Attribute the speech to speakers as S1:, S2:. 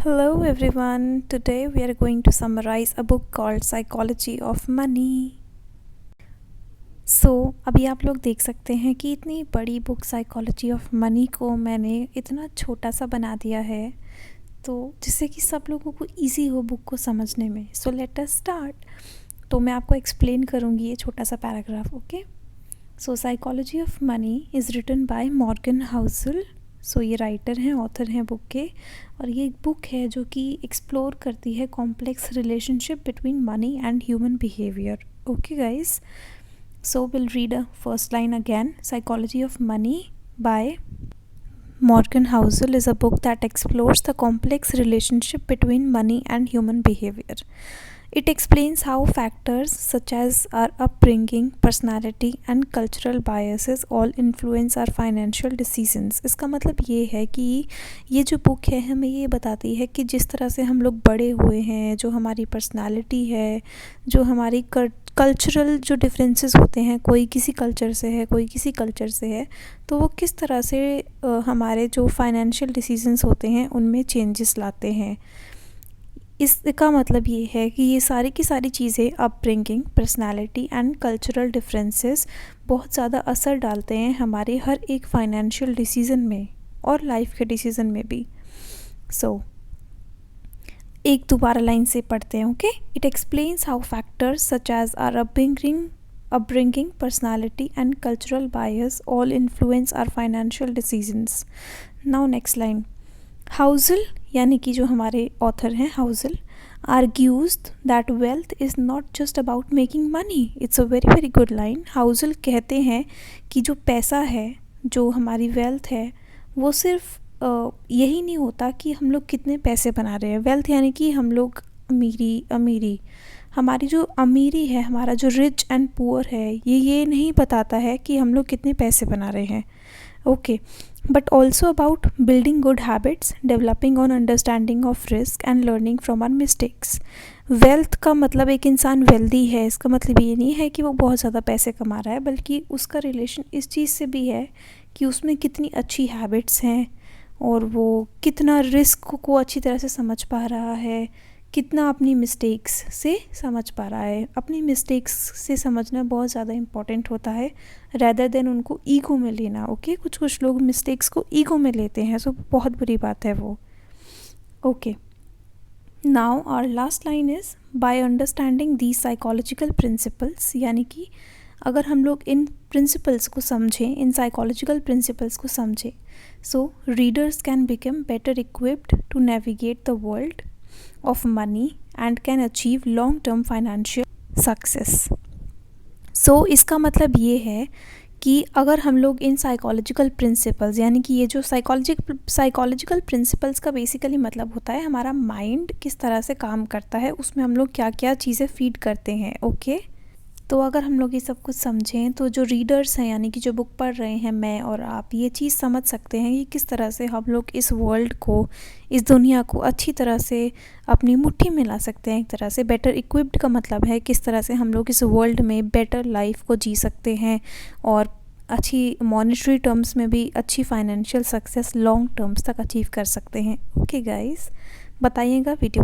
S1: Hello everyone. Today we are going to summarize a book called Psychology of Money. अभी आप लोग देख सकते हैं कि इतनी बड़ी बुक साइकोलॉजी ऑफ मनी को मैंने इतना छोटा सा बना दिया है, तो जिससे कि सब लोगों को इजी हो बुक को समझने में. So let us start. तो मैं आपको एक्सप्लेन करूँगी ये छोटा सा paragraph. Okay. So psychology of money is written by Morgan Housel. ये राइटर हैं, ऑथर हैं बुक के, और ये एक बुक है जो कि एक्सप्लोर करती है complex relationship between money and human behaviour. Okay guys, so will read a first line again. Psychology of money by Morgan Housel is a book that explores the complex relationship between money and human behavior. It explains how factors such as our upbringing, personality and cultural biases all influence our financial decisions. इसका मतलब ये है कि ये जो book है हमें ये बताती है कि जिस तरह से हम लोग बड़े हुए हैं, जो हमारी पर्सनालिटी है, जो हमारी कल्चरल जो डिफरेंसेस होते हैं, कोई किसी कल्चर से है, कोई किसी कल्चर से है, तो वो किस तरह से हमारे जो फाइनेंशियल डिसीजंस होते हैं उनमें चेंजेस लाते हैं. इसका मतलब ये है कि ये सारी की सारी चीज़ें, upbringing, personality and cultural differences बहुत ज़्यादा असर डालते हैं हमारे हर एक फाइनेंशियल डिसीज़न में और लाइफ के डिसीज़न में भी. एक दोबारा लाइन से पढ़ते हैं. Okay. It explains how factors such as are upbringing, personality and cultural bias all influence our financial decisions. Now next line. Housel यानी कि जो हमारे ऑथर हैं Housel argues that wealth is not just about making money. It's a very very good line. Housel कहते हैं कि जो पैसा है, जो हमारी वेल्थ है, वो सिर्फ यही नहीं होता कि हम लोग कितने पैसे बना रहे हैं. वेल्थ यानी कि हम लोग अमीरी हमारी जो अमीरी है, हमारा जो रिच एंड पुअर है, ये नहीं बताता है कि हम लोग कितने पैसे बना रहे हैं. Okay. But also about building good habits, developing on understanding of risk and learning from our mistakes. Wealth का मतलब एक इंसान वेल्दी है, इसका मतलब ये नहीं है कि वो बहुत ज़्यादा पैसे कमा रहा है, बल्कि उसका रिलेशन इस चीज़ से भी है कि उसमें कितनी अच्छी हैबिट्स हैं और वो कितना रिस्क को अच्छी तरह से समझ पा रहा है, कितना अपनी मिस्टेक्स से समझ पा रहा है. अपनी मिस्टेक्स से समझना बहुत ज़्यादा इम्पॉर्टेंट होता है रैदर देन उनको ईगो में लेना. ओके. कुछ लोग मिस्टेक्स को ईगो में लेते हैं, सो बहुत बुरी बात है वो. Okay. Now our last line is by understanding the psychological principles. यानी कि अगर हम लोग इन प्रिंसिपल्स को समझें, इन साइकोलॉजिकल प्रिंसिपल्स को समझें, so readers can become better equipped to navigate the world of money and can achieve long term financial success. इसका मतलब ये है कि अगर हम लोग इन साइकोलॉजिकल प्रिंसिपल्स, यानी कि ये जो साइकोलॉजिकल प्रिंसिपल्स का बेसिकली मतलब होता है हमारा माइंड किस तरह से काम करता है, उसमें हम लोग क्या क्या चीज़ें फीड करते हैं. ओके. तो अगर हम लोग ये सब कुछ समझें तो जो रीडर्स हैं, यानी कि जो बुक पढ़ रहे हैं मैं और आप, ये चीज़ समझ सकते हैं कि किस तरह से हम लोग इस वर्ल्ड को, इस दुनिया को अच्छी तरह से अपनी मुट्ठी में ला सकते हैं. एक तरह से बेटर इक्विप्ड का मतलब है किस तरह से हम लोग इस वर्ल्ड में बेटर लाइफ को जी सकते हैं और अच्छी मॉनेटरी टर्म्स में भी अच्छी फाइनेंशियल सक्सेस लॉन्ग टर्म्स तक अचीव कर सकते हैं. ओके गाइस, बताइएगा वीडियो